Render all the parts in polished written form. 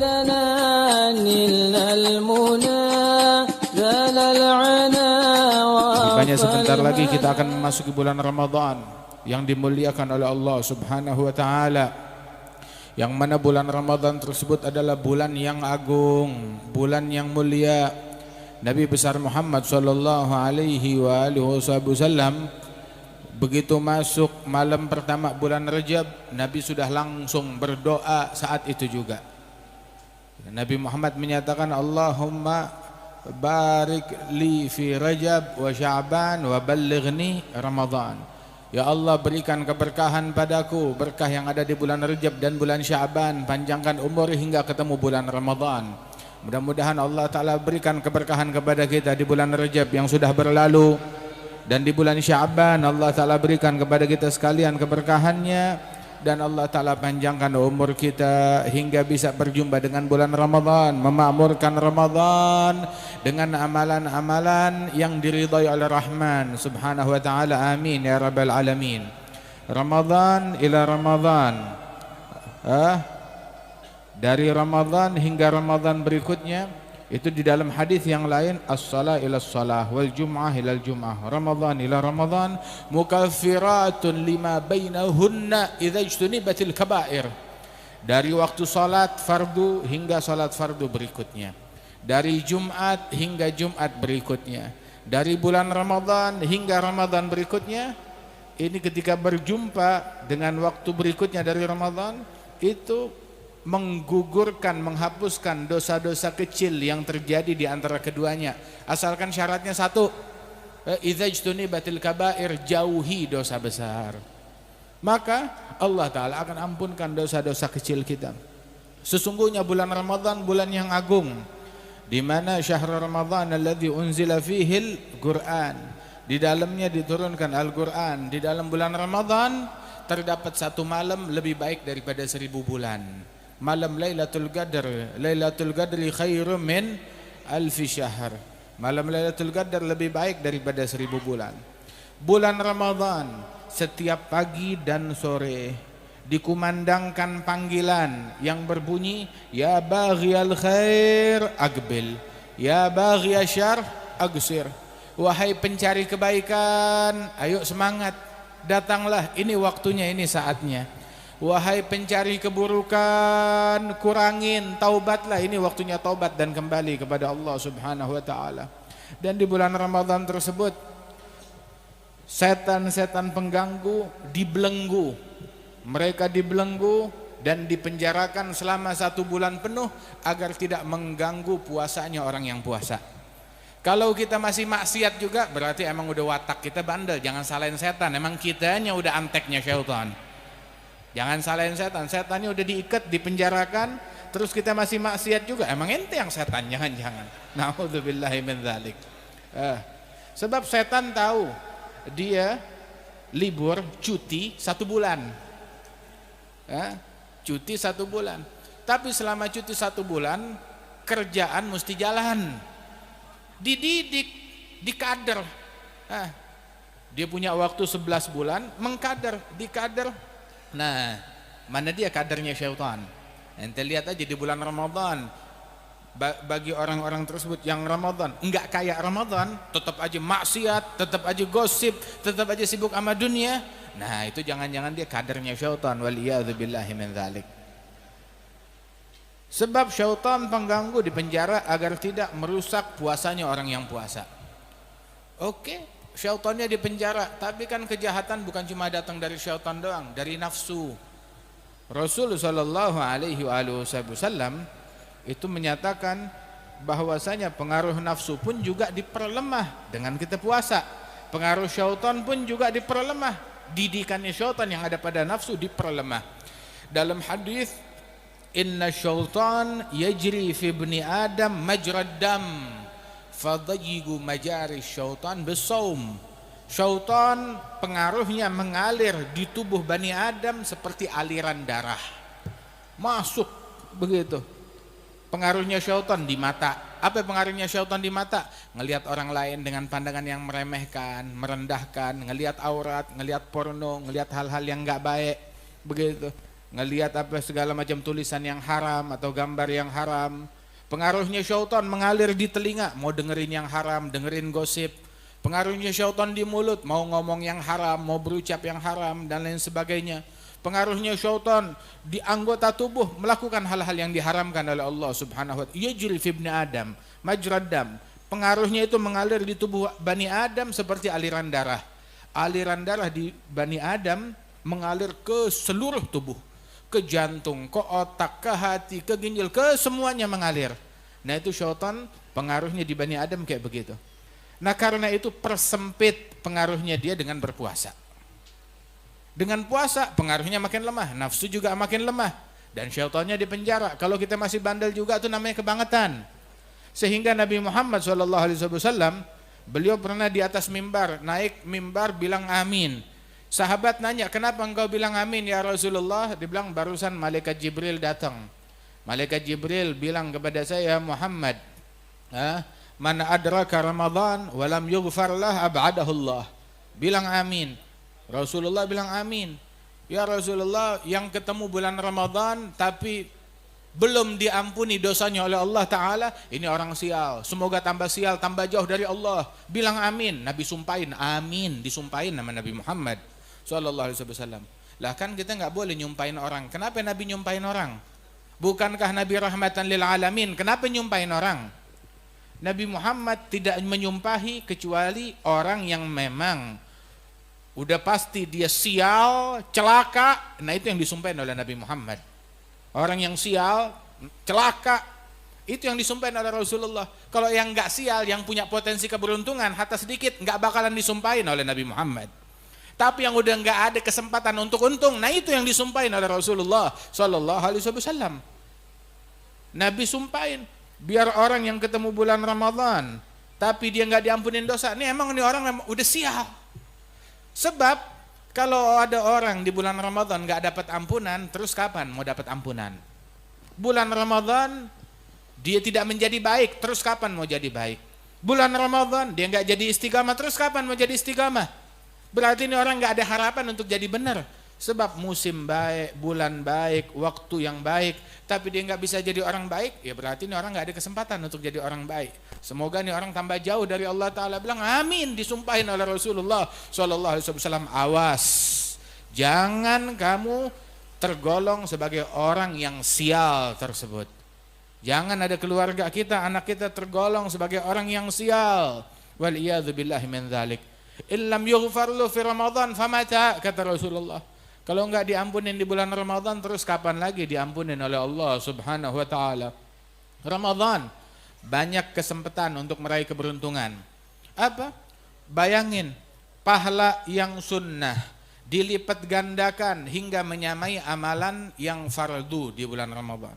لنا نلنا المنى زال العنا. Hanya sebentar lagi kita akan memasuki bulan Ramadan yang dimuliakan oleh Allah Subhanahu wa taala. Yang mana bulan Ramadan tersebut adalah bulan yang agung, bulan yang mulia. Nabi besar Muhammad sallallahu alaihi wasallam begitu masuk malam pertama bulan Rajab, Nabi sudah langsung berdoa saat itu juga. Nabi Muhammad menyatakan, Allahumma barik li fi Rajab wa Sya'ban wa ballighni Ramadan. Ya Allah, berikan keberkahan padaku, berkah yang ada di bulan Rajab dan bulan Sya'ban, panjangkan umur hingga ketemu bulan Ramadan. Mudah-mudahan Allah Ta'ala berikan keberkahan kepada kita di bulan Rajab yang sudah berlalu, dan di bulan Sya'ban Allah Ta'ala berikan kepada kita sekalian keberkahannya, dan Allah Ta'ala panjangkan umur kita hingga bisa berjumpa dengan bulan Ramadan, memakmurkan Ramadan dengan amalan-amalan yang diridhai oleh Rahman Subhanahu wa Ta'ala. Amin ya Rabbal Alamin. Ramadan ila Ramadan, dari Ramadan hingga Ramadan berikutnya, itu di dalam hadis yang lain, as-salah ila as-salah wal jum'ah ila al-jum'ah, Ramadan ila Ramadan mukaffiratun lima bainahunna idza ijtunibatil kaba'ir. Dari waktu salat fardu hingga salat fardu berikutnya, dari Jumat hingga Jumat berikutnya, dari bulan Ramadan hingga Ramadan berikutnya. Ini ketika berjumpa dengan waktu berikutnya dari Ramadan, itu menggugurkan, menghapuskan dosa-dosa kecil yang terjadi di antara keduanya, asalkan syaratnya satu, idza ijtunibatil kaba'ir, jauhi dosa besar, maka Allah Ta'ala akan ampunkan dosa-dosa kecil kita. Sesungguhnya bulan Ramadan bulan yang agung, di mana syahrul Ramadan alladzi unzila fihil Qur'an, di dalamnya diturunkan Al-Qur'an. Di dalam bulan Ramadan terdapat satu malam lebih baik daripada 1000 bulan. Malam Lailatul Qadar, Lailatul Qadri khairum min alfi syahr. Malam Lailatul Qadar lebih baik daripada 1000 bulan. Bulan Ramadan setiap pagi dan sore dikumandangkan panggilan yang berbunyi, ya baghiyal khair aqbil, ya baghiyasy syarr aqsir. Wahai pencari kebaikan, ayo semangat, datanglah, ini waktunya, ini saatnya. Wahai pencari keburukan, kurangin, taubatlah, ini waktunya taubat dan kembali kepada Allah Subhanahu wa Ta'ala. Dan di bulan Ramadan tersebut, setan-setan pengganggu dibelenggu, mereka dibelenggu dan dipenjarakan selama 1 bulan penuh agar tidak mengganggu puasanya orang yang puasa. Kalau kita masih maksiat juga, berarti emang udah watak kita bandel. Jangan salahin setan, emang kitanya udah anteknya syaitan. Jangan salahin setan, setannya udah diikat, dipenjarakan, terus kita masih maksiat juga, emang ente yang setan, jangan-jangan. Na'udzubillahi min dzalik. Sebab setan tahu dia libur, cuti 1 bulan, cuti 1 bulan. Tapi selama cuti 1 bulan, kerjaan mesti jalan, dididik, dikader. Dia punya waktu 11 bulan, mengkader, dikader. Nah, mana dia kadernya syaitan? Ente lihat aja di bulan Ramadan, bagi orang-orang tersebut yang Ramadan enggak kayak Ramadan, tetap aja maksiat, tetap aja gosip, tetap aja sibuk sama dunia. Nah, itu jangan-jangan dia kadernya syaitan, waliyadzubillahi min dzalik. Sebab syaitan pengganggu dipenjara agar tidak merusak puasanya orang yang puasa. Oke. Syaitannya di penjara, tapi kan kejahatan bukan cuma datang dari syaitan doang, dari nafsu. Rasul sallallahu alaihi wasallam itu menyatakan bahwasanya pengaruh nafsu pun juga diperlemah dengan kita puasa. Pengaruh syaitan pun juga diperlemah, didikannya syaitan yang ada pada nafsu diperlemah. Dalam hadis, inna syaitan yajri fi ibni adam majrad dam fadayyigu majari syaitan bisawm. Syaitan pengaruhnya mengalir di tubuh Bani Adam seperti aliran darah, masuk begitu. Pengaruhnya syaitan di mata. Apa pengaruhnya syaitan di mata? Ngelihat orang lain dengan pandangan yang meremehkan, merendahkan, ngelihat aurat, ngelihat porno, ngelihat hal-hal yang enggak baik, begitu. ngelihat apa segala macam tulisan yang haram atau gambar yang haram. Pengaruhnya syaitan mengalir di telinga, mau dengerin yang haram, dengerin gosip. Pengaruhnya syaitan di mulut, mau ngomong yang haram, mau berucap yang haram dan lain sebagainya. Pengaruhnya syaitan di anggota tubuh, melakukan hal-hal yang diharamkan oleh Allah Subhanahu wa ta'ala. Yajri fi ibni Adam majrad dam. Pengaruhnya itu mengalir di tubuh Bani Adam seperti aliran darah. Aliran darah di Bani Adam mengalir ke seluruh tubuh, ke jantung, ke otak, ke hati, ke ginjal, ke semuanya mengalir. Nah itu syaitan pengaruhnya di Bani Adam kayak begitu. Nah karena itu persempit pengaruhnya dia dengan berpuasa. Dengan puasa pengaruhnya makin lemah, nafsu juga makin lemah, dan syaitannya dipenjara. Kalau kita masih bandel juga itu namanya kebangetan. Sehingga Nabi Muhammad SAW, beliau pernah di atas mimbar, naik mimbar bilang amin. Sahabat nanya, kenapa engkau bilang amin ya Rasulullah? Dia bilang, barusan malaikat Jibril datang. Malaikat Jibril bilang kepada saya, Muhammad, man adraka Ramadan walam yughfar lah ab'adahullah. Bilang amin. Rasulullah bilang amin. Ya Rasulullah, yang ketemu bulan Ramadan tapi belum diampuni dosanya oleh Allah Ta'ala, ini orang sial. Semoga tambah sial, tambah jauh dari Allah. Bilang amin. Nabi sumpahin, amin. Disumpahin nama Nabi Muhammad SAW. Lah kan kita nggak boleh nyumpahin orang. Kenapa Nabi nyumpahin orang? Bukankah Nabi rahmatan lil alamin? Kenapa nyumpahin orang? Nabi Muhammad tidak menyumpahi kecuali orang yang memang udah pasti dia sial, celaka. Nah itu yang disumpahin oleh Nabi Muhammad. Orang yang sial, celaka, itu yang disumpahin oleh Rasulullah. Kalau yang nggak sial, yang punya potensi keberuntungan, harta sedikit, nggak bakalan disumpahin oleh Nabi Muhammad. Tapi yang udah nggak ada kesempatan untuk untung, nah itu yang disumpahin oleh Rasulullah Sallallahu Alaihi Wasallam. Nabi sumpahin, biar orang yang ketemu bulan Ramadan tapi dia nggak diampunin dosa, ini emang ini orang memang udah sial. Sebab kalau ada orang di bulan Ramadan nggak dapat ampunan, terus kapan mau dapat ampunan? Bulan Ramadan dia tidak menjadi baik, terus kapan mau jadi baik? Bulan Ramadan dia nggak jadi istiqamah, terus kapan mau jadi istiqamah? Berarti ini orang nggak ada harapan untuk jadi benar. Sebab musim baik, bulan baik, waktu yang baik, tapi dia nggak bisa jadi orang baik, ya berarti ini orang nggak ada kesempatan untuk jadi orang baik. Semoga ini orang tambah jauh dari Allah Ta'ala. Bilang amin, disumpahin oleh Rasulullah SAW. Awas, jangan kamu tergolong sebagai orang yang sial tersebut. Jangan ada keluarga kita, anak kita tergolong sebagai orang yang sial. Waliyadzubillahi min dzalik. Illam yughfar lahu fi Ramadan famata, kata Rasulullah. Kalau enggak diampunin di bulan Ramadan, terus kapan lagi diampunin oleh Allah Subhanahu wa taala? Ramadan banyak kesempatan untuk meraih keberuntungan. Apa? Bayangin, pahala yang sunnah dilipat gandakan hingga menyamai amalan yang fardu di bulan Ramadan.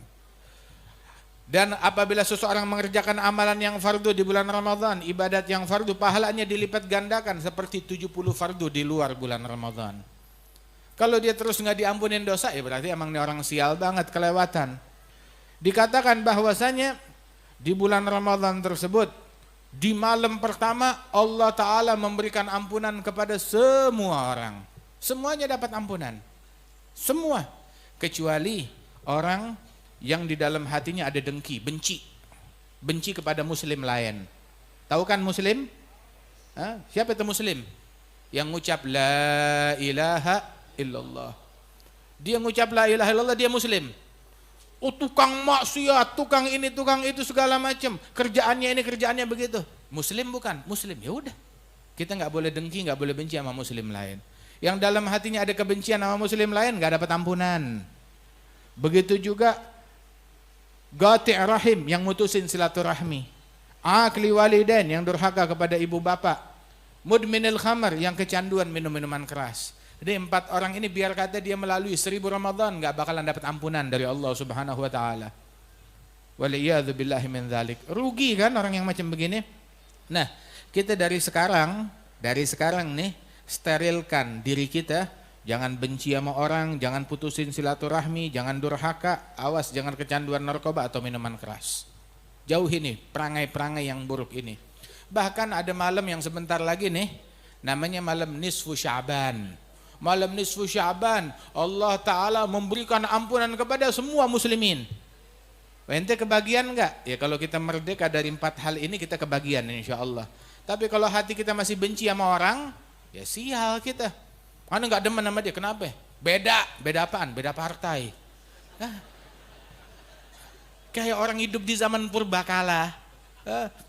Dan apabila seseorang mengerjakan amalan yang fardu di bulan Ramadan, ibadat yang fardu, pahalanya dilipat gandakan seperti 70 fardu di luar bulan Ramadan. Kalau dia terus nggak diampunin dosa, ya berarti emang ini orang sial banget, kelewatan. Dikatakan bahwasanya di bulan Ramadan tersebut, di malam pertama Allah Ta'ala memberikan ampunan kepada semua orang. Semuanya dapat ampunan. Semua. Kecuali orang yang di dalam hatinya ada dengki, benci. Benci kepada muslim lain. Tahu kan muslim? Siapa itu muslim? Yang ngucap la ilaha illallah. Dia ngucap la ilaha illallah, dia muslim. Oh tukang maksiat, tukang ini, tukang itu segala macam. Kerjaannya ini, kerjaannya begitu. Muslim bukan? Muslim. Ya udah. Kita nggak boleh dengki, nggak boleh benci sama muslim lain. Yang dalam hatinya ada kebencian sama muslim lain, nggak dapat ampunan. Begitu juga Qati' rahim, yang mutusin silaturahmi. Akli walidain, yang durhaka kepada ibu bapak. Mudminil khamar, yang kecanduan minum-minuman keras. Jadi 4 orang ini biar kata dia melalui 1000 Ramadan nggak bakalan dapat ampunan dari Allah Subhanahu wa taala. Waliyadzubillahi min dzalik. Rugi kan orang yang macam begini? Nah, kita dari sekarang nih sterilkan diri kita. Jangan benci sama orang, jangan putusin silaturahmi, jangan durhaka, awas jangan kecanduan narkoba atau minuman keras. Jauhi nih perangai-perangai yang buruk ini. Bahkan ada malam yang sebentar lagi nih, namanya malam nisfu Sya'ban. malam nisfu Sya'ban, Allah Ta'ala memberikan ampunan kepada semua muslimin. Ente kebagian enggak? Ya kalau kita merdeka dari 4 hal ini kita kebagian insya Allah. Tapi kalau hati kita masih benci sama orang, ya sial kita. Mana enggak demen sama dia, kenapa? Beda apaan? Beda partai. Kayak orang hidup di zaman purbakala.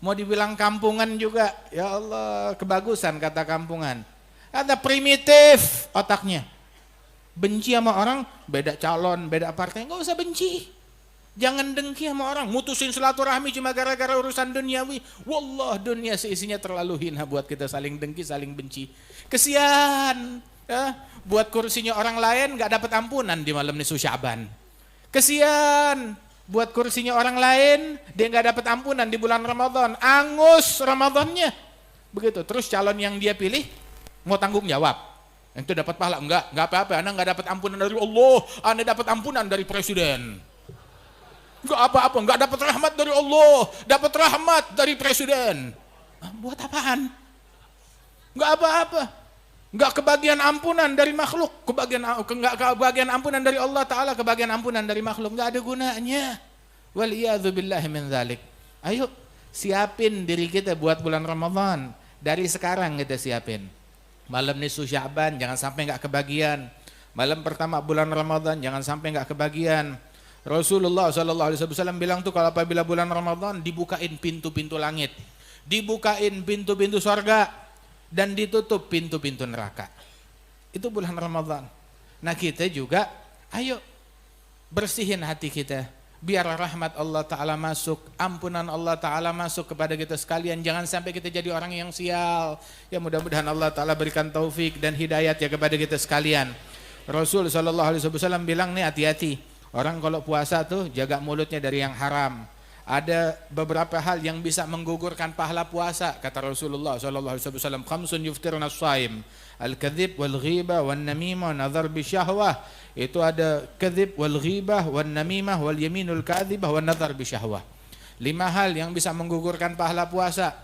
Mau dibilang kampungan juga, ya Allah, kebagusan kata kampungan. Kata primitif otaknya. Benci sama orang, beda calon, beda partai, enggak usah benci. Jangan dengki sama orang, mutusin silaturahmi cuma gara-gara urusan duniawi. Wallah, dunia seisinya terlalu hina buat kita saling dengki, saling benci. Kesian, buat kursinya orang lain nggak dapat ampunan di malam nisfu Sya'ban. Kesian, buat kursinya orang lain dia nggak dapat ampunan di bulan Ramadan. Angus Ramadannya, begitu. Terus calon yang dia pilih mau tanggung jawab. Yang itu dapat pahala enggak apa-apa. Anda nggak dapat ampunan dari Allah, Anda dapat ampunan dari presiden. Enggak apa-apa, enggak dapat rahmat dari Allah, dapat rahmat dari presiden. Buat apaan? Enggak apa-apa. Enggak kebagian ampunan dari makhluk, enggak kebagian ampunan dari Allah Ta'ala, kebagian ampunan dari makhluk, enggak ada gunanya. Waliyadzu billahi min dzalik. Ayo siapin diri kita buat bulan Ramadan. Dari sekarang kita siapin. Malam nisfu Sya'ban jangan sampai enggak kebagian. Malam pertama bulan Ramadan jangan sampai enggak kebagian. Rasulullah SAW bilang tuh kalau apabila bulan Ramadan dibukain pintu-pintu langit, dibukain pintu-pintu surga, dan ditutup pintu-pintu neraka. Itu bulan Ramadan. Nah kita juga, ayo bersihin hati kita, biar rahmat Allah Ta'ala masuk, ampunan Allah Ta'ala masuk kepada kita sekalian. Jangan sampai kita jadi orang yang sial. Ya mudah-mudahan Allah Ta'ala berikan taufik dan hidayat ya kepada kita sekalian. Rasul SAW bilang nih, hati-hati. Orang kalau puasa tuh jaga mulutnya dari yang haram. Ada beberapa hal yang bisa menggugurkan pahala puasa, kata Rasulullah SAW. Khamsun yuftiruna as-shaim, al-kadzib wal ghibah wan namimah wan nadhar bi syahwah. Itu ada kadzib wal ghibah wan namimah wal yaminul kadzibah wan nadhar bi syahwah. 5 hal yang bisa menggugurkan pahala puasa: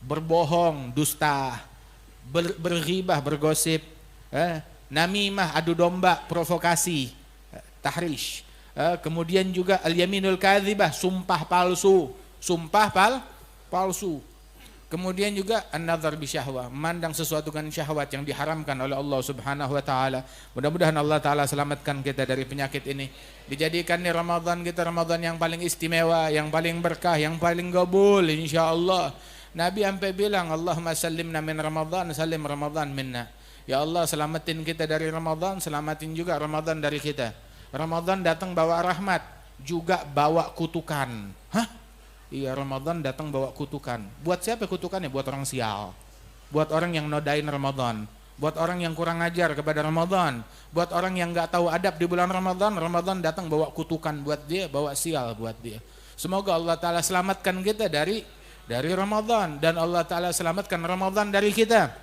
berbohong, dusta, berghibah, bergosip, namimah, adu domba, provokasi, tahrish. Kemudian juga al-yaminul kadzibah, sumpah palsu, palsu. Kemudian juga an-nadhar bi syahwah, memandang sesuatu dengan syahwat yang diharamkan oleh Allah Subhanahu wa taala. Mudah-mudahan Allah Taala selamatkan kita dari penyakit ini. Dijadikan nih Ramadan kita Ramadan yang paling istimewa, yang paling berkah, yang paling qabul insyaallah. Nabi sampai bilang, Allahumma sallimna min Ramadan, salim Ramadan minna. Ya Allah, selamatin kita dari Ramadan, selamatin juga Ramadan dari kita. Ramadan datang bawa rahmat, juga bawa kutukan. Iya, Ramadan datang bawa kutukan. Buat siapa kutukannya? Buat orang sial, buat orang yang nodain Ramadan, buat orang yang kurang ajar kepada Ramadan, buat orang yang gak tahu adab di bulan Ramadan. Ramadan datang bawa kutukan buat dia, bawa sial buat dia. Semoga Allah Ta'ala selamatkan kita dari Ramadan, dan Allah Ta'ala selamatkan Ramadan dari kita.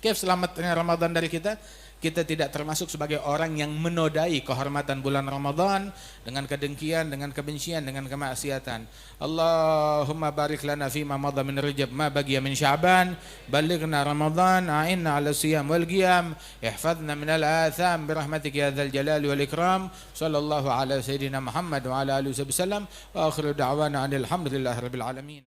Kif selamatnya Ramadan dari kita? Kita tidak termasuk sebagai orang yang menodai kehormatan bulan Ramadan dengan kedengkian, dengan kebencian, dengan kemaksiatan. Allahumma barik lana fima madha min Rajab ma baqiya min Sya'ban, ballighna Ramadan, a'inna 'ala siyam wal qiyam, ihfazna min al-atham bi rahmatika ya dzal jalali wal ikram. Sallallahu ala sayyidina Muhammad wa ala alihi wasallam wa akhiru da'wana alhamdulillahi rabbil alamin.